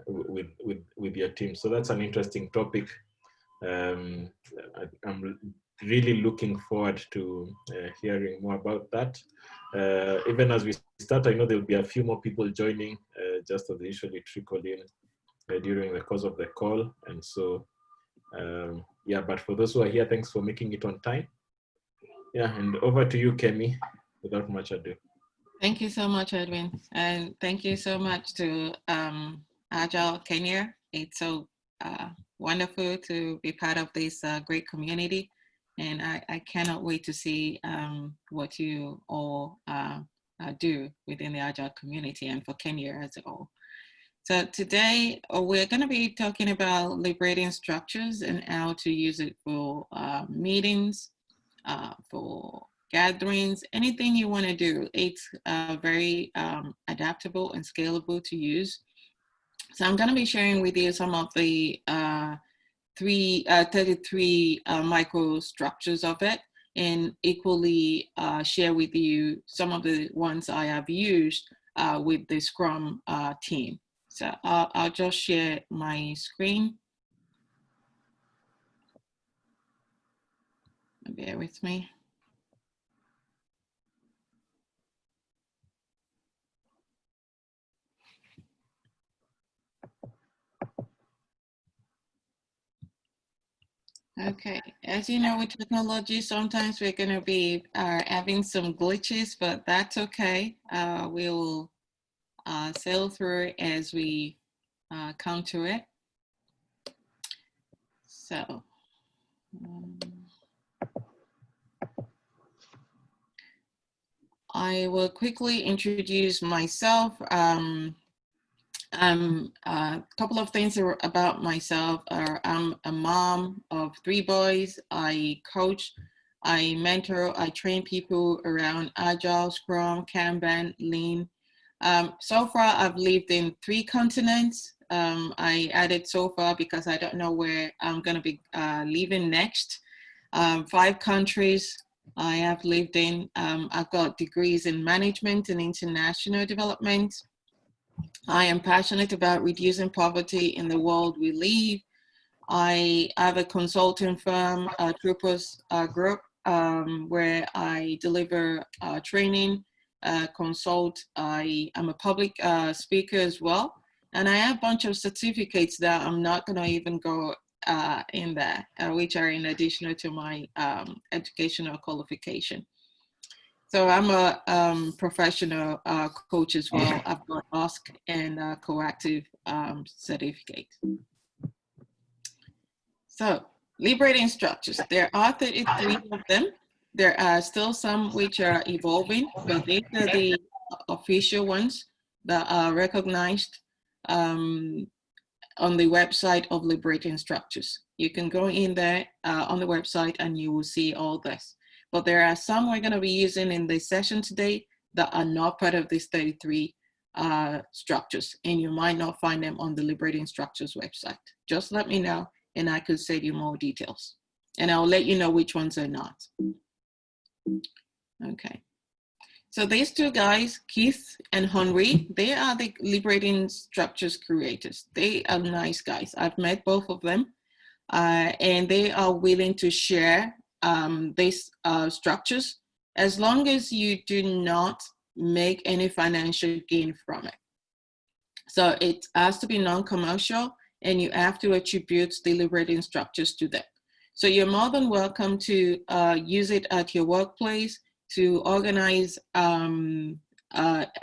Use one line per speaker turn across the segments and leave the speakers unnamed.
with your team. So that's an interesting topic. I'm really looking forward to hearing more about that. Even as we start, I know there will be a few more people joining, just as they usually trickle in during the course of the call. And so, yeah, but for those who are here, thanks for making it on time. Yeah, and over to you, Kemmy, without much ado.
Thank you so much, Edwin. And thank you so much to Agile Kenya. It's so wonderful to be part of this great community. And I cannot wait to see what you all do within the Agile community and for Kenya as a whole. So today we're going to be talking about liberating structures and how to use it for meetings, for gatherings, anything you want to do. It's very adaptable and scalable to use. So I'm going to be sharing with you some of the 33 microstructures of it, and equally share with you some of the ones I have used with the Scrum team. So I'll just share my screen. Bear with me. Okay, as you know, with technology, sometimes we're going to be having some glitches, but that's okay. We'll sail through as we come to it. So, I will quickly introduce myself. A couple of things about myself are I'm a mom of 3 boys. I coach, I mentor, I train people around Agile, Scrum, Kanban, Lean. So far, I've lived in 3 continents. I added so far because I don't know where I'm going to be living next. 5 countries I have lived in. I've got degrees in management and international development. I am passionate about reducing poverty in the world we live. I have a consulting firm, Troopers Group, where I deliver training, consult. I am a public speaker as well. And I have a bunch of certificates that I'm not going to even go in there, which are in addition to my educational qualification. So I'm a professional coach as well. I've got Ask and Coactive certificate. So liberating structures, there are 33 of them. There are still some which are evolving, but these are the official ones that are recognized on the website of Liberating Structures. You can go in there on the website and you will see all this. But there are some we're going to be using in this session today that are not part of these 33 structures, and you might not find them on the Liberating Structures website. Just let me know and I could send you more details. And I'll let you know which ones are not. Okay. So these 2 guys, Keith and Henri, they are the Liberating Structures creators. They are nice guys. I've met both of them, and they are willing to share these structures as long as you do not make any financial gain from it. So it has to be non-commercial, and you have to attribute the liberating structures to them. So you're more than welcome to use it at your workplace, to organize an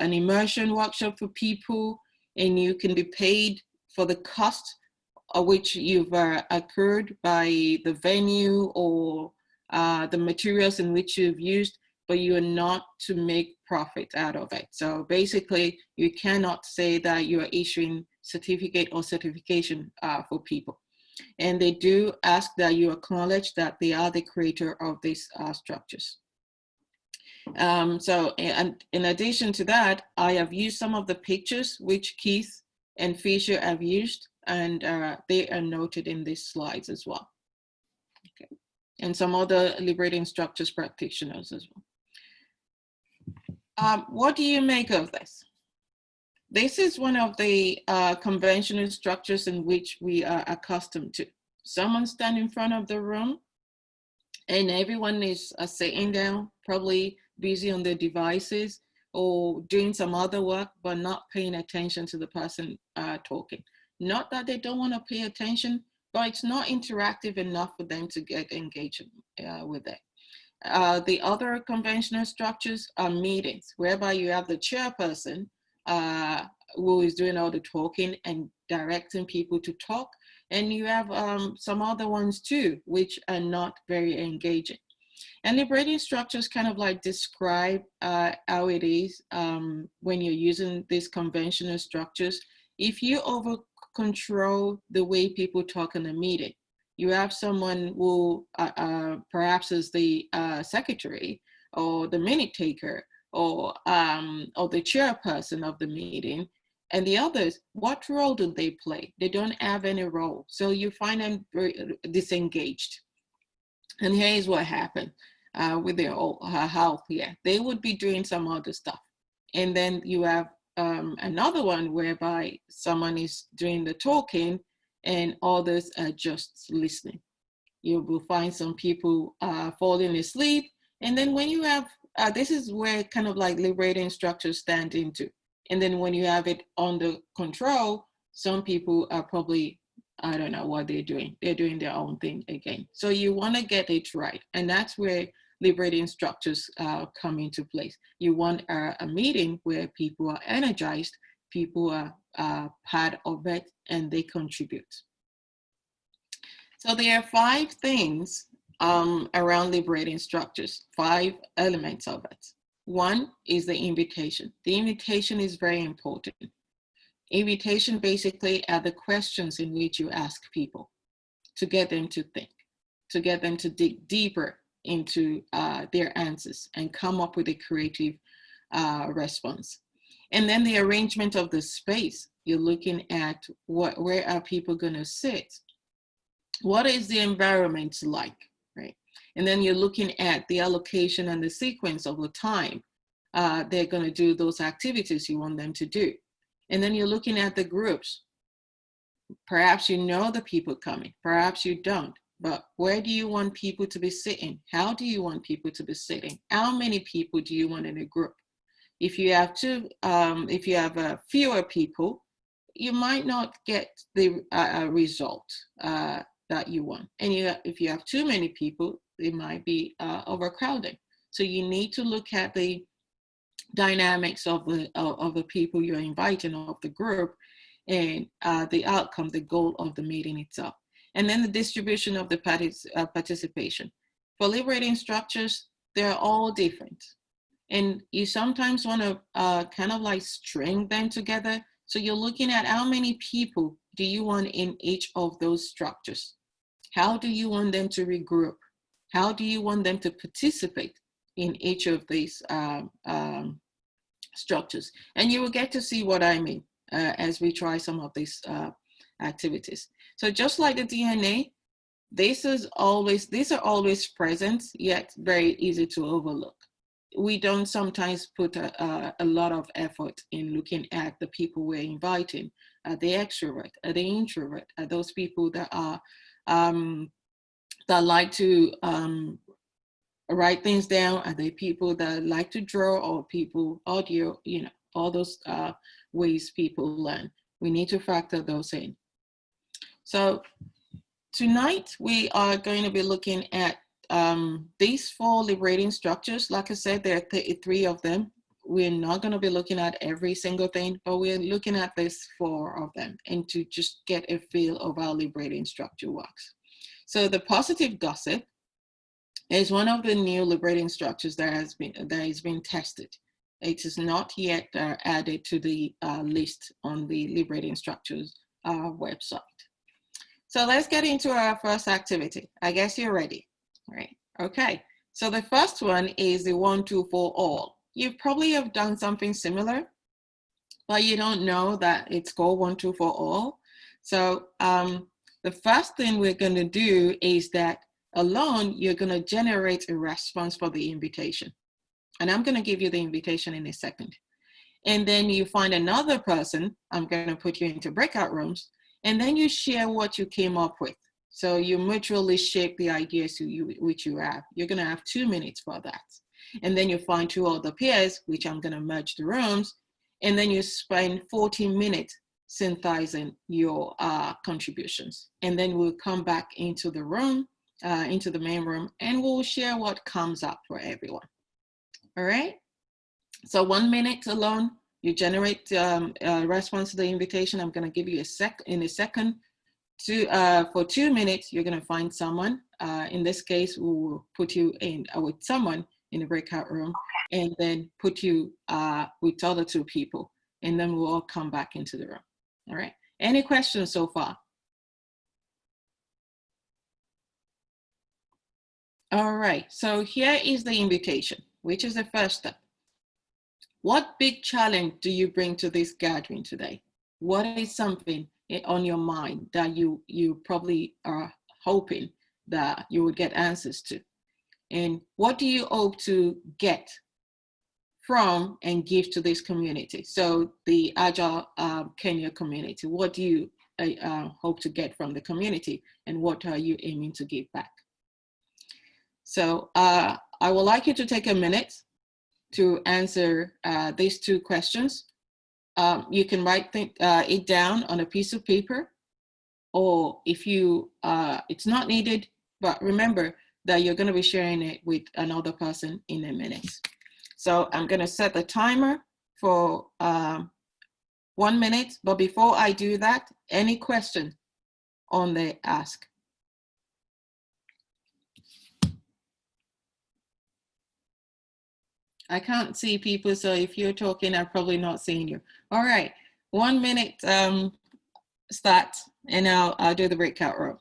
immersion workshop for people, and you can be paid for the cost of which you've accrued by the venue or the materials in which you've used, but you are not to make profit out of it. So basically, you cannot say that you are issuing certificate or certification for people. And they do ask that you acknowledge that they are the creator of these structures. So, and in addition to that, I have used some of the pictures which Keith and Fisher have used, and they are noted in these slides as well. Okay. And some other liberating structures practitioners as well. What do you make of this? This is one of the conventional structures in which we are accustomed to. Someone stand in front of the room and everyone is sitting down, probably busy on their devices or doing some other work, but not paying attention to the person talking. Not that they don't want to pay attention, but it's not interactive enough for them to get engaged with it. The other conventional structures are meetings, whereby you have the chairperson who is doing all the talking and directing people to talk. And you have some other ones too, which are not very engaging. And liberating structures kind of like describe how it is when you're using these conventional structures. If you over control the way people talk in a meeting, you have someone who perhaps is the secretary or the minute taker or the chairperson of the meeting, and the others, what role do they play? They don't have any role. So you find them very disengaged. And here's what happened with their help here. They would be doing some other stuff. And then you have another one whereby someone is doing the talking and others are just listening. You will find some people falling asleep. And then when you have, this is where kind of like liberating structures stand into. And then when you have it under control, some people are probably, I don't know what they're doing. They're doing their own thing again. So you want to get it right. And that's where liberating structures come into place. You want a meeting where people are energized, people are part of it, and they contribute. So there are 5 things around liberating structures, 5 elements of it. One is the invitation. The invitation is very important. Invitation basically are the questions in which you ask people to get them to think, to get them to dig deeper into their answers and come up with a creative response. And then the arrangement of the space. You're looking at where are people going to sit? What is the environment like, right? And then you're looking at the allocation and the sequence of the time they're going to do those activities you want them to do. And then you're looking at the groups. Perhaps you know the people coming, perhaps you don't, but where do you want people to be sitting? How do you want people to be sitting? How many people do you want in a group? If you have fewer people, you might not get the result that you want. And if you have too many people, it might be overcrowding. So you need to look at the dynamics of the people you're inviting, of the group, and the outcome, the goal of the meeting itself. And then the distribution of the participation. For liberating structures, they're all different. And you sometimes want to kind of like string them together. So you're looking at how many people do you want in each of those structures? How do you want them to regroup? How do you want them to participate in each of these structures? And you will get to see what I mean as we try some of these activities. So just like the DNA, these are always present, yet very easy to overlook. We don't sometimes put a lot of effort in looking at the people we're inviting. Are they extrovert? Are they introvert? Are those people that are that like to write things down? Are they people that like to draw, or people audio? You know, all those ways people learn. We need to factor those in. So tonight we are going to be looking at these 4 liberating structures. Like I said, there are 3 of them. We're not going to be looking at every single thing, but we're looking at these 4 of them, and to just get a feel of how liberating structure works. So the positive gossip is one of the new liberating structures that has been tested. It is not yet added to the list on the Liberating Structures website. So let's get into our first activity. I guess you're ready. All right. Okay. So the first one is the 1, 2, 4 all. You probably have done something similar, but you don't know that it's called 1, 2, 4 all. So the first thing we're going to do is that alone, you're going to generate a response for the invitation. And I'm going to give you the invitation in a second. And then you find another person, I'm going to put you into breakout rooms, and then you share what you came up with. So you mutually shape the ideas which you have. You're going to have 2 minutes for that. And then you find 2 other peers, which I'm going to merge the rooms. And then you spend 40 minutes synthesizing your contributions. And then we'll come back into the room, into the main room, and we'll share what comes up for everyone. All right? So 1 minute alone, you generate a response to the invitation. I'm going to give you in a second. For 2 minutes, you're going to find someone. In this case, we will put you in with someone in the breakout room, and then put you with other 2 people, and then we'll all come back into the room. All right. Any questions so far? All right. So here is the invitation, which is the first step. What big challenge do you bring to this gathering today? What is something on your mind that you probably are hoping that you would get answers to? And what do you hope to get from and give to this community? So the Agile Kenya community, what do you hope to get from the community, and what are you aiming to give back? So I would like you to take a minute to answer these 2 questions. You can write it down on a piece of paper, or if you, it's not needed, but remember that you're going to be sharing it with another person in a minute. So I'm going to set the timer for 1 minute, but before I do that, any question on the ask? I can't see people, so if you're talking, I'm probably not seeing you. All right, 1 minute start, and I'll do the breakout room.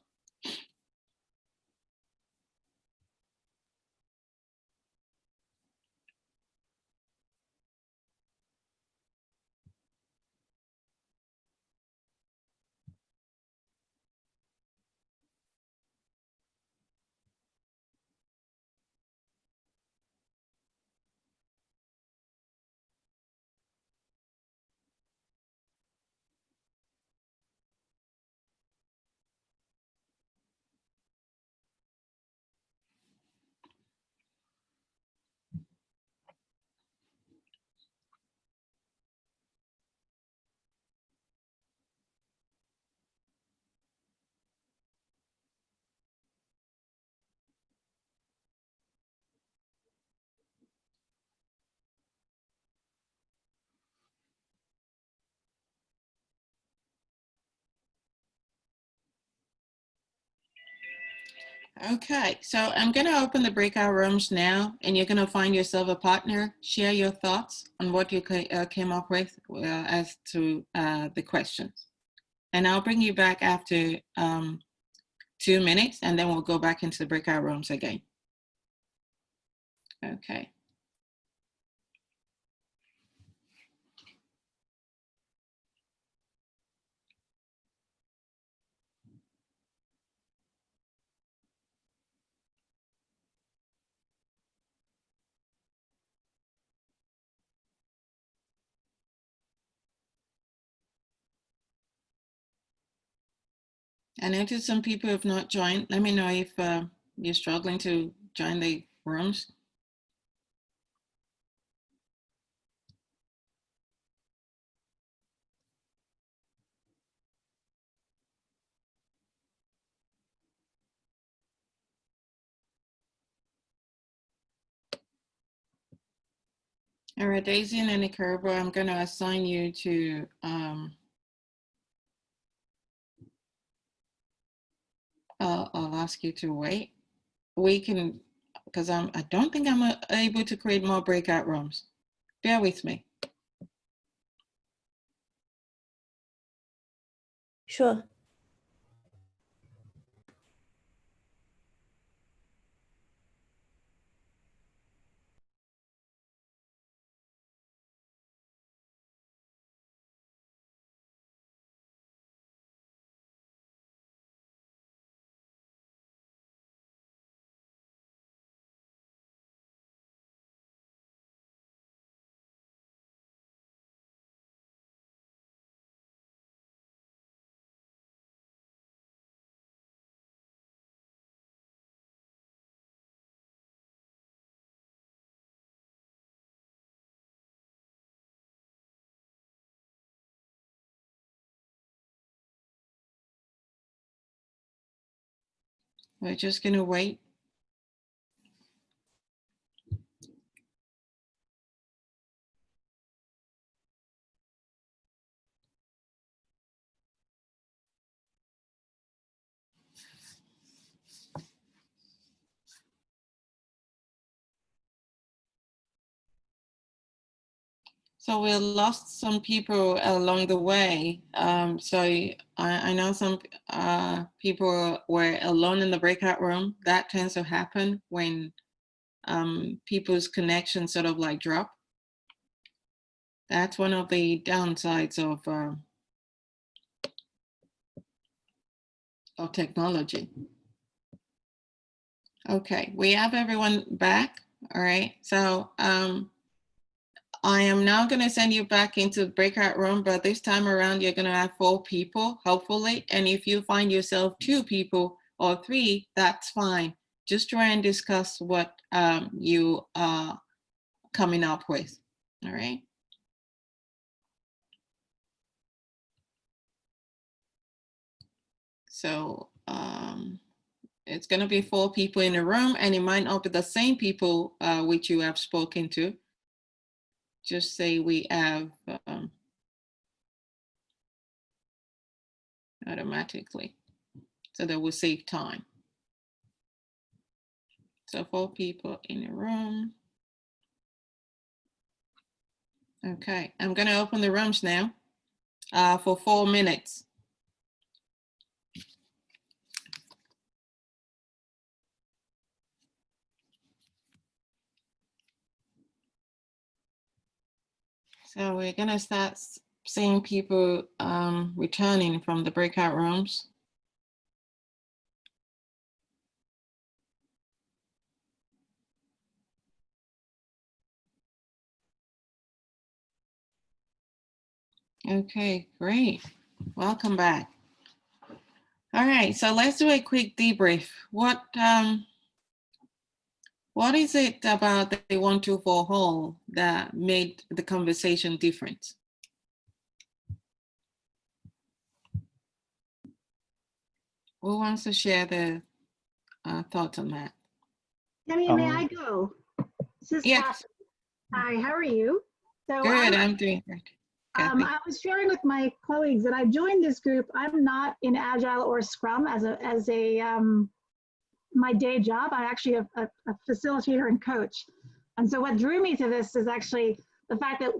Okay, so I'm going to open the breakout rooms now, and you're going to find yourself a partner. Share your thoughts on what you came up with as to the questions. And I'll bring you back after 2 minutes, and then we'll go back into the breakout rooms again. Okay. I noticed some people have not joined. Let me know if you're struggling to join the rooms. All right, Daisy and Nicaragua, I'm going to assign you to I'll ask you to wait. We can, because I don't think I'm able to create more breakout rooms. Bear with me.
Sure.
We're just going to wait. So we lost some people along the way. So I know some people were alone in the breakout room. That tends to happen when people's connections sort of like drop. That's one of the downsides of technology. Okay, we have everyone back. All right, so I am now going to send you back into the breakout room, but this time around, you're going to have 4 people, hopefully. And if you find yourself 2 people or 3, that's fine. Just try and discuss what you are coming up with. All right. So it's going to be 4 people in the room, and it might not be the same people which you have spoken to. Just say we have automatically, so that will save time. So 4 people in the room. Okay, I'm going to open the rooms now for 4 minutes. So we're going to start seeing people returning from the breakout rooms. Okay, great. Welcome back. All right, so let's do a quick debrief. What is it about the 1-2-4 hall that made the conversation different? Who wants to share the thoughts on that?
Kemmy, may I go? This is
Yes.
Kathy. Hi, how are you? So
Good, I'm doing great.
I was sharing with my colleagues that I joined this group. I'm not in Agile or Scrum as my day job. I'm actually a facilitator and coach. And so what drew me to this is actually the fact that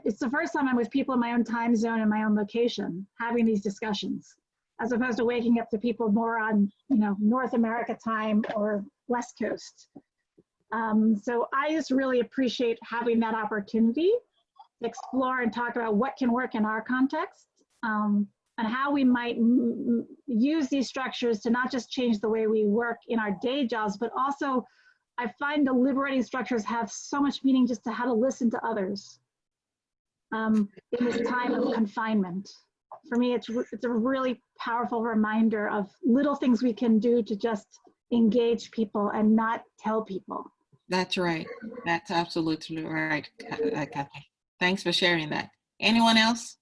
it's the first time I'm with people in my own time zone and my own location, having these discussions, as opposed to waking up to people more on, North America time or West Coast. So I just really appreciate having that opportunity to explore and talk about what can work in our context, and how we might use these structures to not just change the way we work in our day jobs, but also I find the liberating structures have so much meaning just to how to listen to others in this time of confinement. For me, it's a really powerful reminder of little things we can do to just engage people and not tell people.
That's right. That's absolutely right, Kathy. Thanks for sharing that. Anyone else?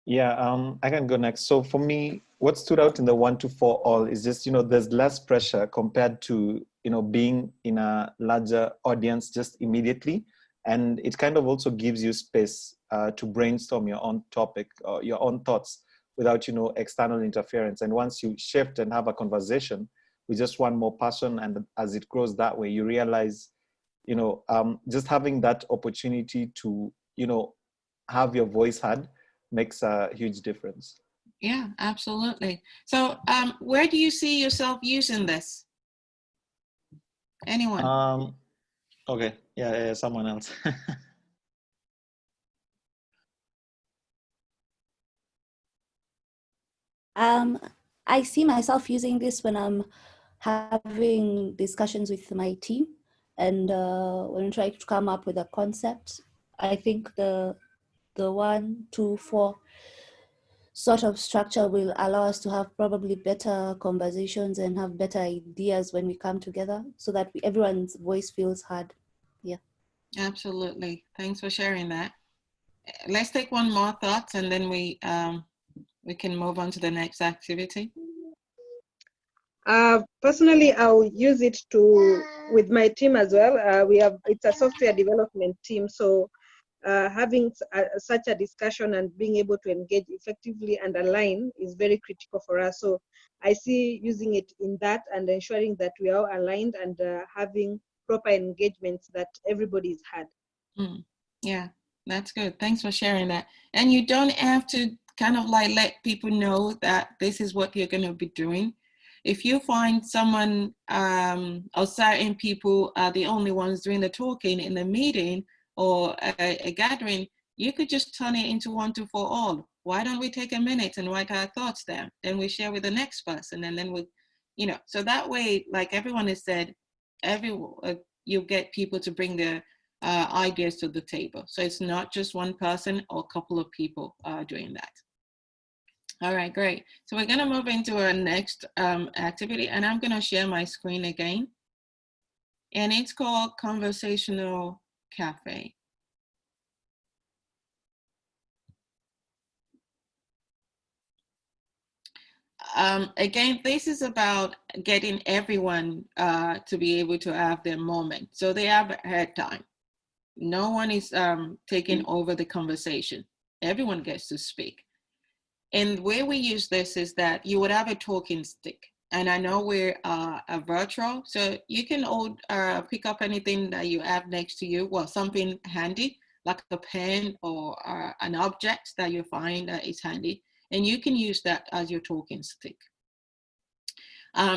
Yeah, I can go next. So for me, what stood out in the 1-2-4 all is just, there's less pressure compared to, being in a larger audience just immediately. And it kind of also gives you space to brainstorm your own topic or your own thoughts without, external interference. And once you shift and have a conversation with just one more person, and as it grows that way, you realize, just having that opportunity to, have your voice heard makes a huge difference.
Yeah, absolutely. So where do you see yourself using this? Anyone?
Okay, yeah, someone else.
I see myself using this when I'm having discussions with my team, and when I'm trying to come up with a concept. I think the 1-2-4 sort of structure will allow us to have probably better conversations and have better ideas when we come together, so that everyone's voice feels heard. Yeah.
Absolutely. Thanks for sharing that. Let's take one more thought, and then we can move on to the next activity.
Personally, I'll use it with my team as well. It's a software development team, so having such a discussion and being able to engage effectively and align is very critical for us. So I see using it in that and ensuring that we are aligned and having proper engagements that everybody is had.
Yeah, that's good. Thanks for sharing that. And you don't have to kind of like let people know that this is what you're going to be doing. If you find someone or certain people are the only ones doing the talking in the meeting or a gathering, you could just turn it into 1, 2, 4 all. Why don't we take a minute and write our thoughts down? Then we share with the next person, and then we, you know, so that way, like everyone has said, you get people to bring their ideas to the table. So it's not just one person or a couple of people doing that. All right, great. So we're going to move into our next activity, and I'm going to share my screen again. And it's called Conversational Cafe. Again, this is about getting everyone to be able to have their moment. So they have head time. No one is taking over the conversation. Everyone gets to speak. And the way we use this is that you would have a talking stick. And I know we're a virtual, so you can all pick up anything that you have next to you, well, something handy, like a pen or an object that you find that is handy, and you can use that as your talking stick.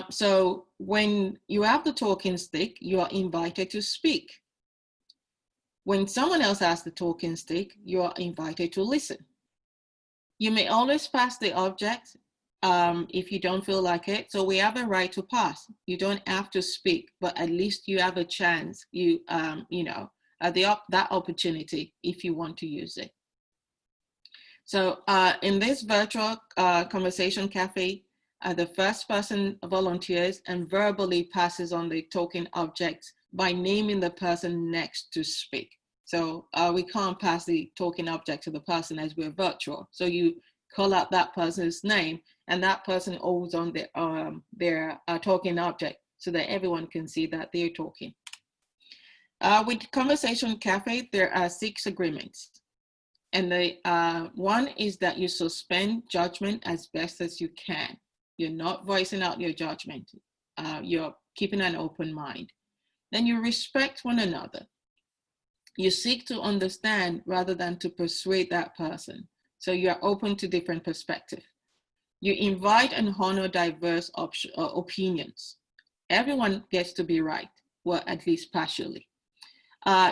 So when you have the talking stick, you are invited to speak. When someone else has the talking stick, you are invited to listen. You may always pass the object if you don't feel like it. So we have a right to pass. You don't have to speak, but at least you have a chance. You know, that opportunity if you want to use it. So in this virtual conversation cafe, the first person volunteers and verbally passes on the token object by naming the person next to speak. So we can't pass the token object to the person as we're virtual. So you call out that person's name, and that person holds on their token object so that everyone can see that they're talking. With Conversation Cafe, there are 6 agreements. And the one is that you suspend judgment as best as you can. You're not voicing out your judgment. You're keeping an open mind. Then you respect one another. You seek to understand rather than to persuade that person. So you are open to different perspectives. You invite and honor diverse opinions. Everyone gets to be right, well, at least partially.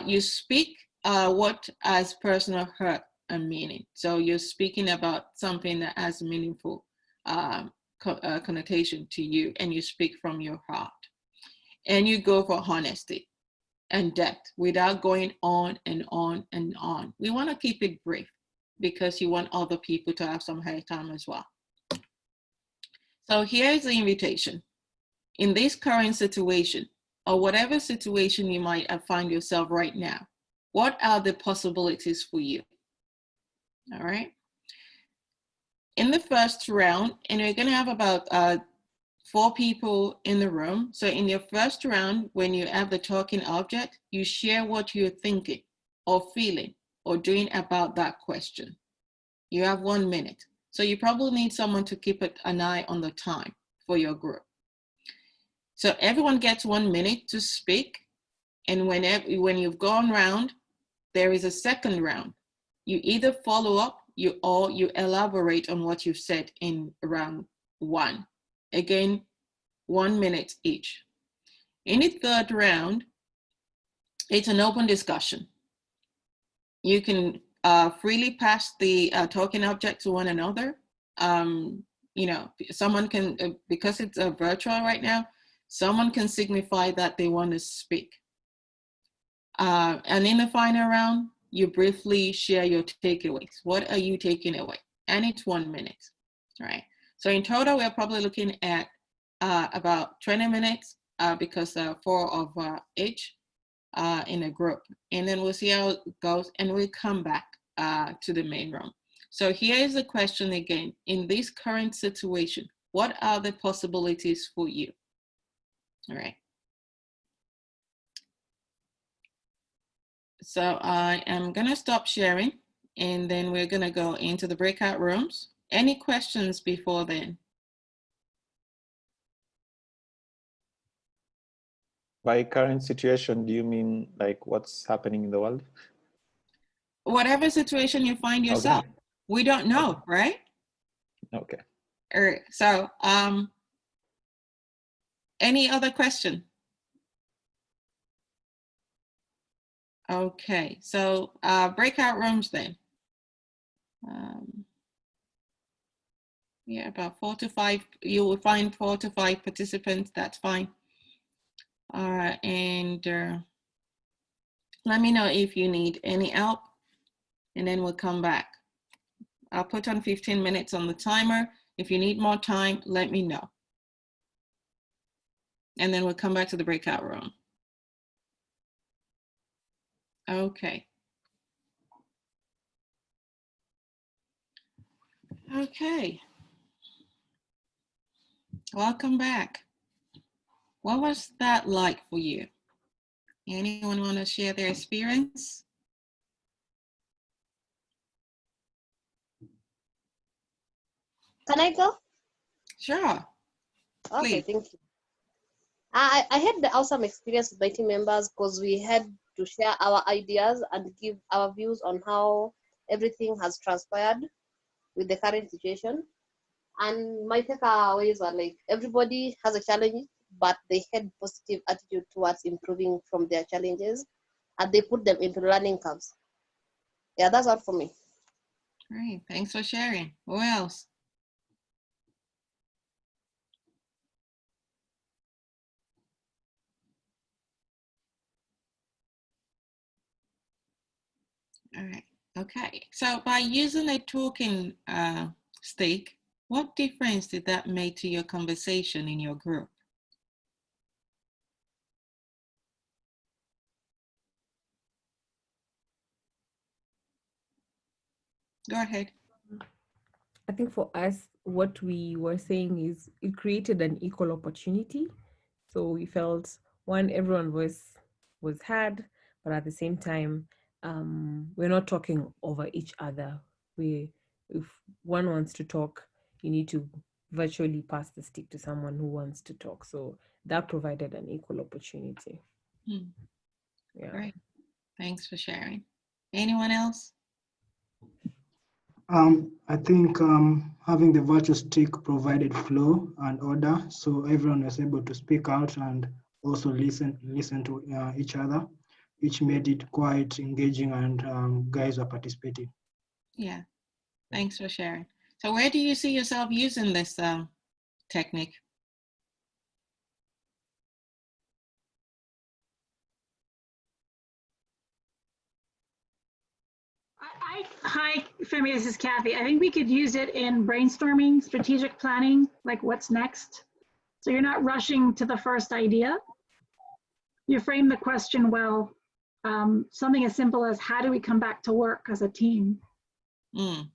You speak what has personal hurt and meaning. So you're speaking about something that has meaningful connotation to you, and you speak from your heart. And you go for honesty and depth without going on and on and on. We want to keep it brief because you want other people to have some hair time as well. So here's the invitation. In this current situation, or whatever situation you might find yourself right now, what are the possibilities for you? All right. In the first round, and we're going to have about 4 people in the room. So in your first round, when you have the talking object, you share what you're thinking or feeling or doing about that question. You have 1 minute. So you probably need someone to keep an eye on the time for your group. So everyone gets 1 minute to speak. And when you've gone round, there is a second round. You either follow up or you elaborate on what you've said in round 1. Again, 1 minute each. In the third round, it's an open discussion. You can freely pass the token object to one another. You know, someone can, because it's virtual right now, someone can signify that they want to speak. And in the final round, you briefly share your takeaways. What are you taking away? And it's 1 minute, right? So in total, we're probably looking at about 20 minutes because 4 of each in a group. And then we'll see how it goes, and we'll come back to the main room. So here is the question again. In this current situation, What are the possibilities for you? All right. So I am gonna stop sharing and then we're gonna go into the breakout rooms. Any questions before then?
By current situation, do you mean like what's happening in the world?
Whatever situation you find yourself. Okay. We don't know, okay. Right?
Okay.
All right. So any other question? Okay, so breakout rooms then. Yeah, about 4 to 5. You will find 4 to 5 participants. That's fine. All right, and let me know if you need any help, and then we'll come back. I'll put on 15 minutes on the timer. If you need more time, let me know. And then we'll come back to the breakout room. Okay. Okay. Welcome back. What was that like for you? Anyone want to share their experience?
Can I go?
Sure.
Okay,
Please.
thank you. I had the awesome experience with my team members because we had to share our ideas and give our views on how everything has transpired with the current situation. And my takeaways were like, everybody has a challenge, but they had positive attitude towards improving from their challenges, and they put them into learning curves. Yeah, that's all for me.
Great, thanks for sharing. Who else? All right, okay. So by using a talking stick, what difference did that make to your conversation in your group? Go ahead.
I think for us, what we were saying is it created an equal opportunity. So we felt, one, everyone was heard, but at the same time, we're not talking over each other. If one wants to talk, you need to virtually pass the stick to someone who wants to talk. So that provided an equal opportunity.
Yeah. Great. Thanks for sharing. Anyone else?
I think having the virtual stick provided flow and order, so everyone was able to speak out and also listen to each other, which made it quite engaging, and guys are participating.
Yeah, thanks for sharing. So where do you see yourself using this technique?
Hi, Femi, this is Kathy. I think we could use it in brainstorming, strategic planning, like what's next. So you're not rushing to the first idea. You frame the question well. Something as simple as, how do we come back to work as a team? You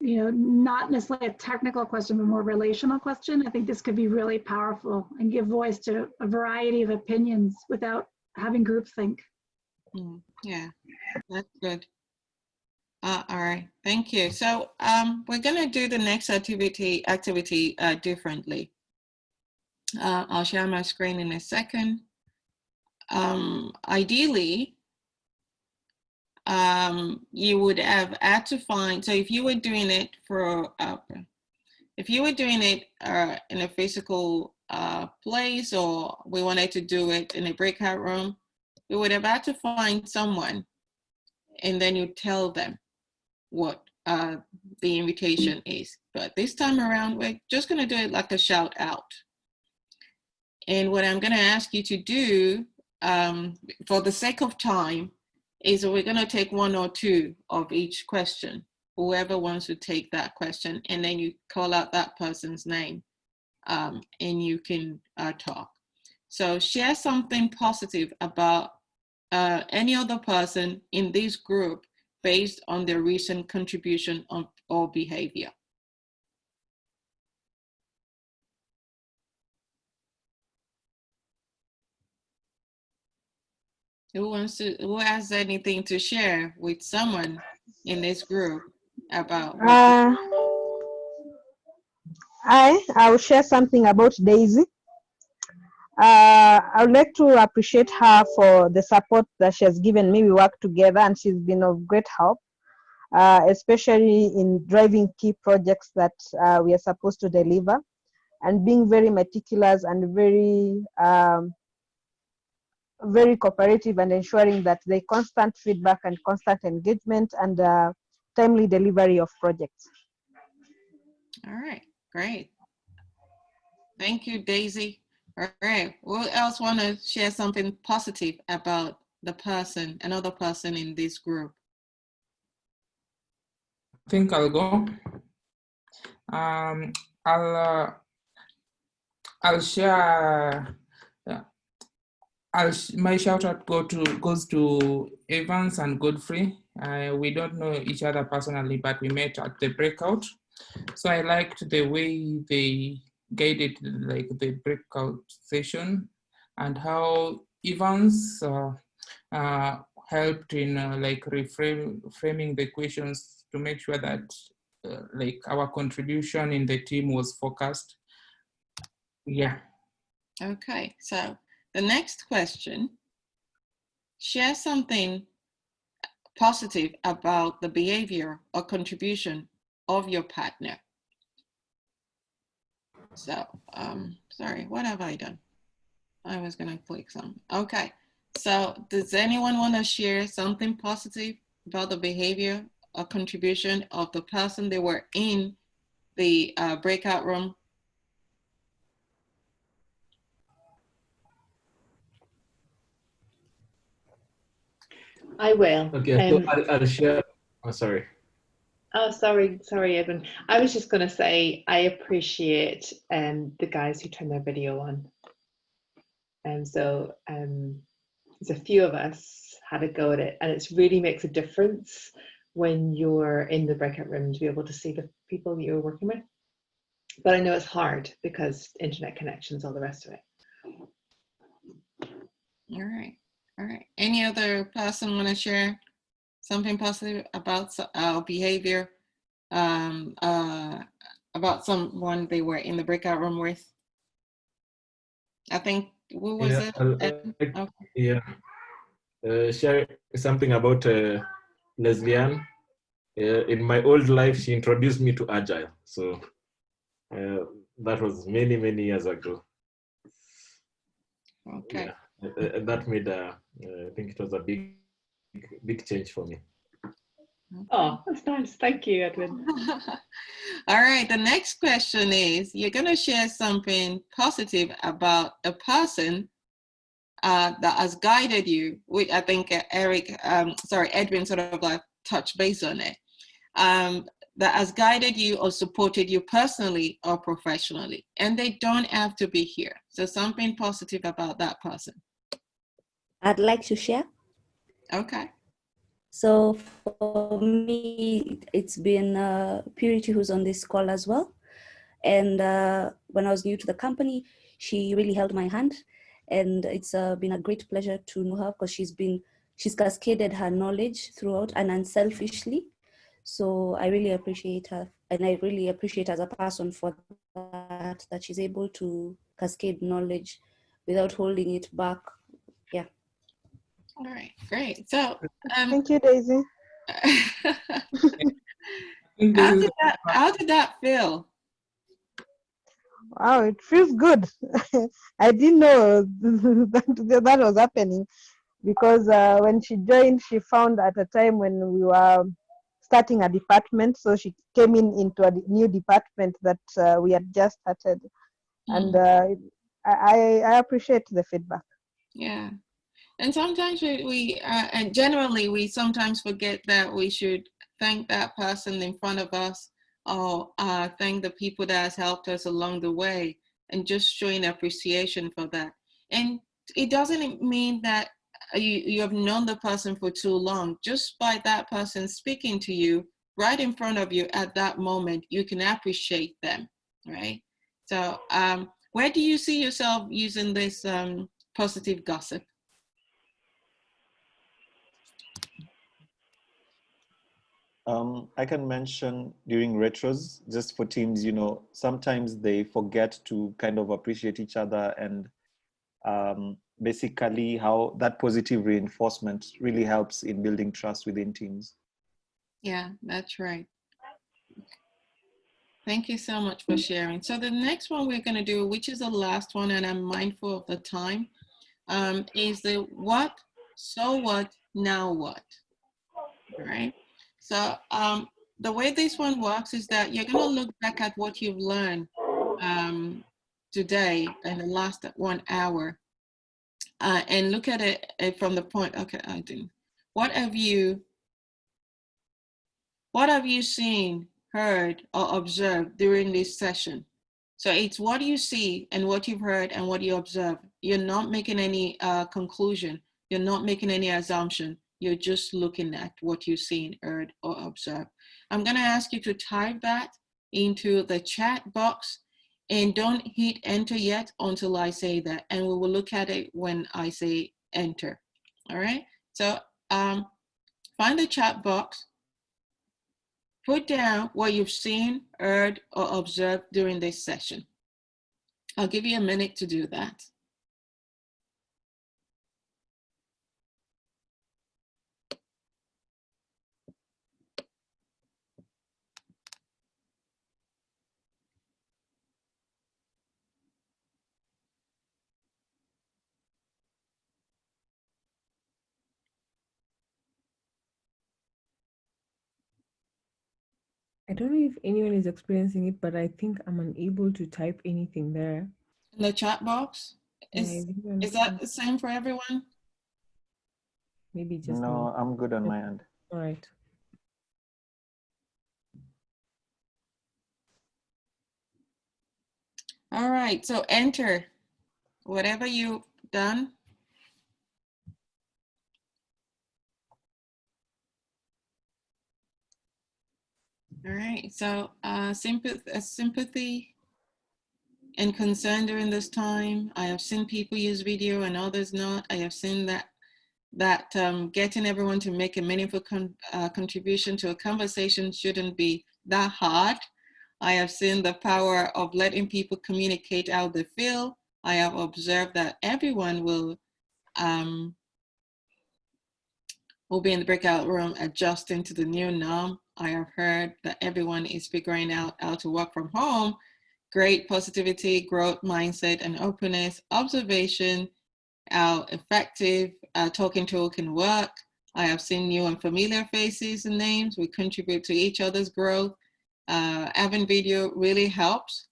know, not necessarily a technical question, but more relational question. I think this could be really powerful and give voice to a variety of opinions without having groupthink.
Yeah, that's good. All right, thank you. So we're gonna do the next activity differently. I'll share my screen in a second. Ideally, you would have had to find, so if you were doing it for, if you were doing it in a physical place, or we wanted to do it in a breakout room, we would have had to find someone and then you tell them what the invitation is. But this time around, we're just gonna do it like a shout out. And what I'm gonna ask you to do, for the sake of time, is we're gonna take one or two of each question, whoever wants to take that question, and then you call out that person's name, and you can talk. So share something positive about any other person in this group based on their recent contribution or behavior. Who has anything to share with someone in this group about?
I'll share something about Daisy. I would like to appreciate her for the support that she has given me. We work together and she's been of great help, especially in driving key projects that we are supposed to deliver, and being very meticulous and very cooperative, and ensuring that the constant feedback and constant engagement and timely delivery of projects.
All right, great. Thank you, Daisy. All right, who else want to share something positive about the person, another person in this group?
I think I'll go. I'll share. My shout out goes to Evans and Godfrey. We don't know each other personally, but we met at the breakout. So I liked the way they guided like the breakout session, and how Evans helped in like reframing the questions to make sure that like our contribution in the team was focused. Yeah.
Okay, so the next question, share something positive about the behavior or contribution of your partner. So, sorry, what have I done? I was gonna click some. Okay, so does anyone want to share something positive about the behavior or contribution of the person they were in the breakout room?
I will.
Okay, so I'll share. Oh, sorry.
Oh, sorry, Edwin. I was just going to say I appreciate the guys who turn their video on. And so there's a few of us had a go at it, and it really makes a difference when you're in the breakout room to be able to see the people that you're working with. But I know it's hard because internet connections, all the rest of it.
All right, all right. Any other person want to share something positive about our behavior, about someone they were in the breakout room with? I think, who was it?
Okay. Yeah. Share something about Leslie-Ann. In my old life, she introduced me to Agile. So that was many, many years ago.
Okay.
Yeah. That made, I think it was a big change for me.
Oh, that's nice. Thank you, Edwin.
All right, the next question is, you're going to share something positive about a person that has guided you, which I think Edwin sort of like touched base on it, that has guided you or supported you personally or professionally, and they don't have to be here. So something positive about that person.
I'd like to share.
Okay.
So for me, it's been Purity who's on this call as well. And when I was new to the company, she really held my hand. And it's been a great pleasure to know her because she's cascaded her knowledge throughout and unselfishly. So I really appreciate her. And I really appreciate her as a person for that she's able to cascade knowledge without holding it back. Yeah.
All right, great. So
thank you, Daisy.
How did that feel?
Wow, it feels good. I didn't know that was happening, because when she joined, she found at a time when we were starting a department, so she came into a new department that we had just started, and I appreciate the feedback.
Yeah. And sometimes and generally we sometimes forget that we should thank that person in front of us, or thank the people that has helped us along the way, and just showing appreciation for that. And it doesn't mean that you have known the person for too long. Just by that person speaking to you right in front of you at that moment, you can appreciate them, right? So where do you see yourself using this positive gossip?
I can mention during retros, just for teams, you know, sometimes they forget to kind of appreciate each other, and basically how that positive reinforcement really helps in building trust within teams.
Yeah, that's right. Thank you so much for sharing. So the next one we're going to do, which is the last one, and I'm mindful of the time, is the what, so what, now what, all right? So the way this one works is that you're going to look back at what you've learned today in the last 1 hour and look at it from the point, okay, I didn't. What have you seen, heard, or observed during this session? So it's what you see and what you've heard and what you observe. You're not making any conclusion. You're not making any assumption. You're just looking at what you've seen, heard, or observed. I'm gonna ask you to type that into the chat box, and don't hit enter yet until I say that. And we will look at it when I say enter, all right? So find the chat box. Put down what you've seen, heard, or observed during this session. I'll give you a minute to do that.
I don't know if anyone is experiencing it, but I think I'm unable to type anything there.
In the chat box? Is that the same for everyone?
Maybe just
No,
me.
I'm good on my end.
All right.
All right, so enter whatever you've done. All right, so sympathy and concern during this time. I have seen people use video and others not. I have seen that getting everyone to make a meaningful contribution to a conversation shouldn't be that hard. I have seen the power of letting people communicate how they feel. I have observed that everyone will be in the breakout room adjusting to the new norm. I have heard that everyone is figuring out how to work from home. Great positivity, growth mindset, and openness. Observation, how effective a talking tool can work. I have seen new and familiar faces and names. We contribute to each other's growth. Having video really helps.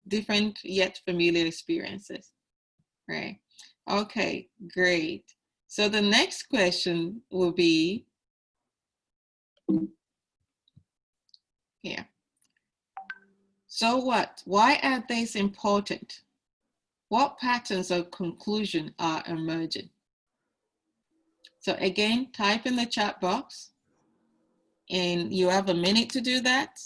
Different yet familiar experiences, right? Okay, great. So the next question will be here. So what? Why are these important? What patterns of conclusion are emerging? So again, type in the chat box, and you have a minute to do that.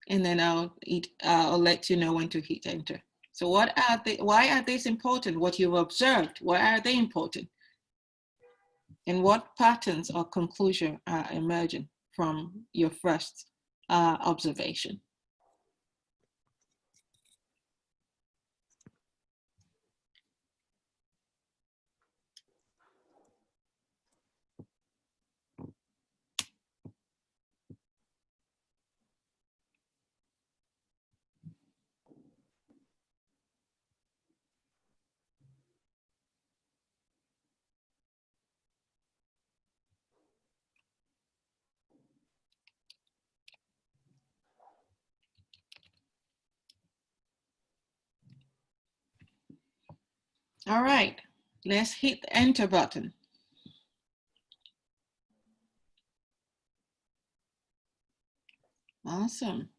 And then I'll let you know when to hit enter. So why are these important? What you've observed, why are they important? And what patterns or conclusion are emerging from your first observation? All right, let's hit the enter button. Awesome.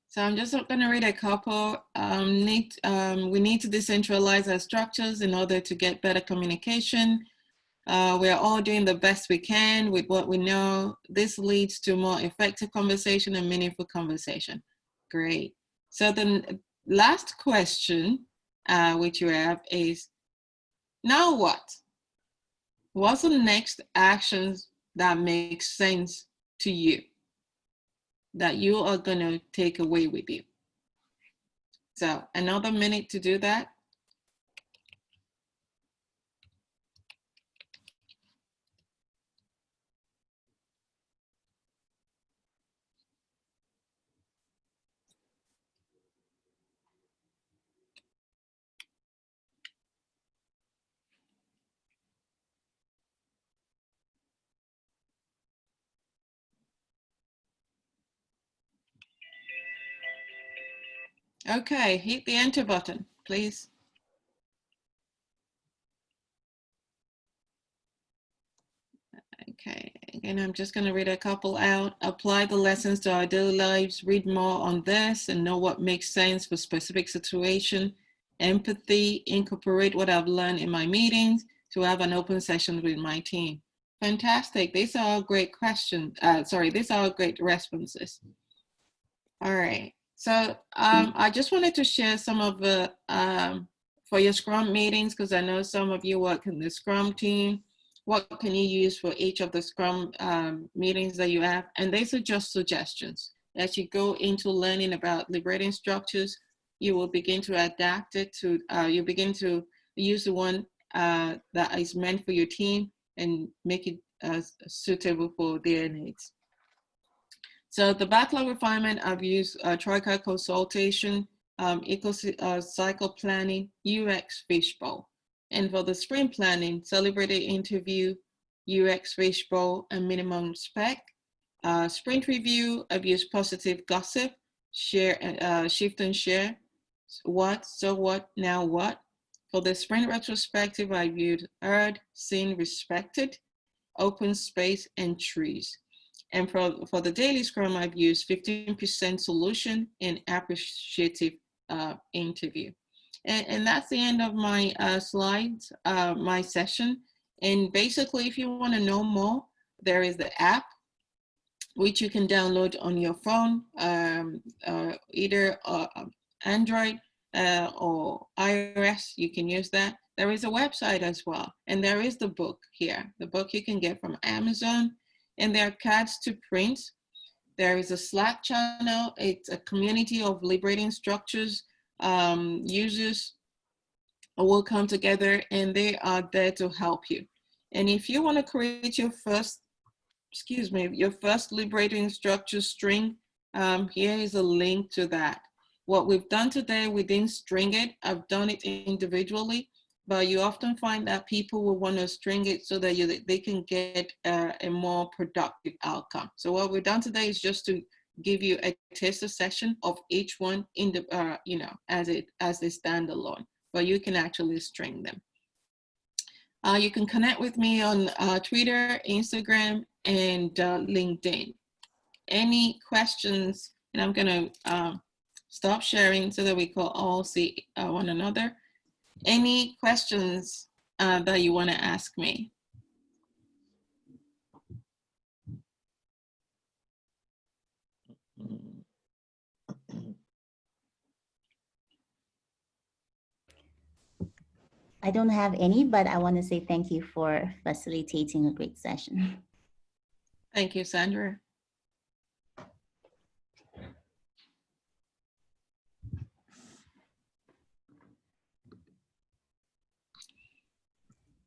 So I'm just going to read a couple. We need to decentralize our structures in order to get better communication. We are all doing the best we can with what we know. This leads to more effective conversation and meaningful conversation. Great. So the last question which you have is, now what? What's the next actions that make sense to you that you are gonna take away with you? So another minute to do that. Okay, hit the enter button, please. Okay, again, I'm just going to read a couple out. Apply the lessons to our daily lives, read more on this and know what makes sense for specific situation. Empathy, incorporate what I've learned in my meetings to have an open session with my team. Fantastic, these are all great questions. These are all great responses. All right, so I just wanted to share some of the, for your Scrum meetings, because I know some of you work in the Scrum team. What can you use for each of the Scrum meetings that you have? And these are just suggestions. As you go into learning about liberating structures, you will begin to adapt it to, you begin to use the one that is meant for your team and make it suitable for their needs. So the backlog refinement, I've used Troika consultation, cycle planning, UX fishbowl. And for the sprint planning, celebrated interview, UX fishbowl, and minimum spec. Sprint review, I've used positive gossip, share, shift and share. What, so what, now what? For the sprint retrospective, I've used heard, seen, respected, open space, and trees. And for the daily Scrum, I've used 15% solution and appreciative interview. And that's the end of my slides, my session. And basically, if you want to know more, there is the app, which you can download on your phone, either Android or iOS, you can use that. There is a website as well. And there is the book here. The book you can get from Amazon. And there are cards to print. There is a Slack channel. It's a community of liberating structures. Users will come together and they are there to help you. And if you want to create your first, your first liberating structure string, here is a link to that. What we've done today, we didn't string it. I've done it individually, but you often find that people will want to string it so that they can get a more productive outcome. So what we've done today is just to give you a taster session of each one in the, as a standalone, but you can actually string them. You can connect with me on Twitter, Instagram, and LinkedIn. Any questions? And I'm gonna stop sharing so that we can all see one another. Any questions that you want to ask me?
I don't have any, but I want to say thank you for facilitating a great session.
Thank you, Sandra.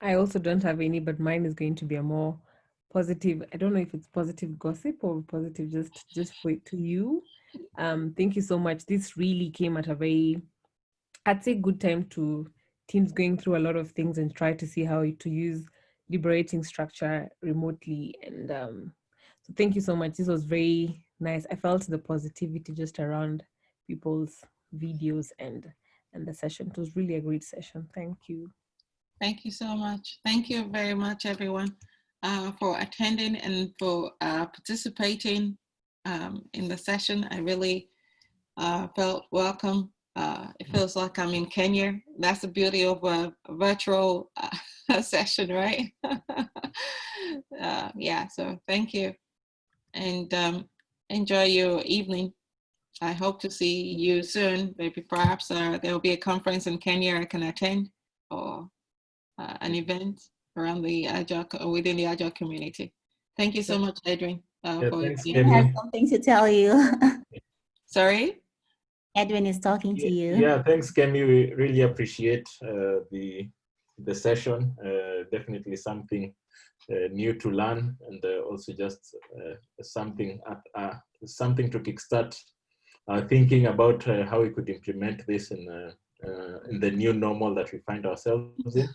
I also don't have any, but mine is going to be a more positive. I don't know if it's positive gossip or positive just for it to you. Thank you so much. This really came at a very, I'd say, good time to teams going through a lot of things and try to see how to use liberating structure remotely. And so thank you so much. This was very nice. I felt the positivity just around people's videos and the session. It was really a great session. Thank you.
Thank you so much. Thank you very much, everyone, for attending and for participating in the session. I really felt welcome. It feels like I'm in Kenya. That's the beauty of a virtual session, right? Yeah, so thank you. And enjoy your evening. I hope to see you soon. Maybe perhaps there will be a conference in Kenya I can attend, or an event. around the Agile, within the Agile community. Thank you so much, Edwin.
Yeah,
For
thanks,
Edwin has something to tell you.
Sorry?
Edwin is talking to you.
Yeah, thanks, Kemmy. We really appreciate the session. Definitely something new to learn, and also just something to kickstart our thinking about how we could implement this in the new normal that we find ourselves in.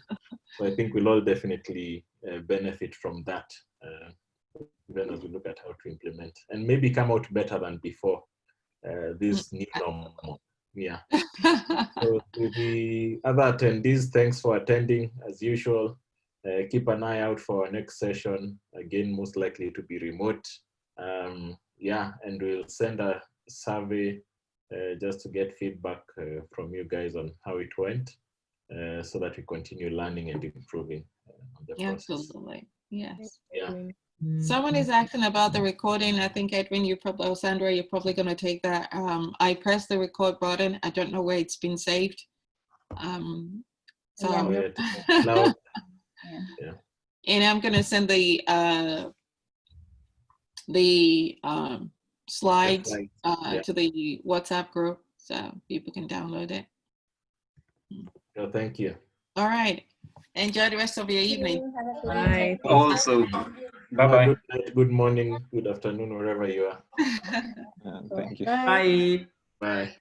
So I think we'll all definitely benefit from that, even as we look at how to implement and maybe come out better than before this new normal. Yeah. So to the other attendees, thanks for attending as usual. Keep an eye out for our next session. Again, most likely to be remote. Yeah, and we'll send a survey just to get feedback from you guys on how it went, so that we continue learning and improving on the process.
Absolutely, yes.
Yeah.
Someone is asking about the recording. I think Edwin, you probably, or Sandra, you're probably going to take that. I pressed the record button. I don't know where it's been saved. So,
yeah.
And I'm going to send the slides to the WhatsApp group so people can download it.
No, thank you.
All right. Enjoy the rest of your evening.
Bye.
Also, bye-bye.
Good night, good morning, good afternoon, wherever you are.
Thank you.
Bye.
Bye.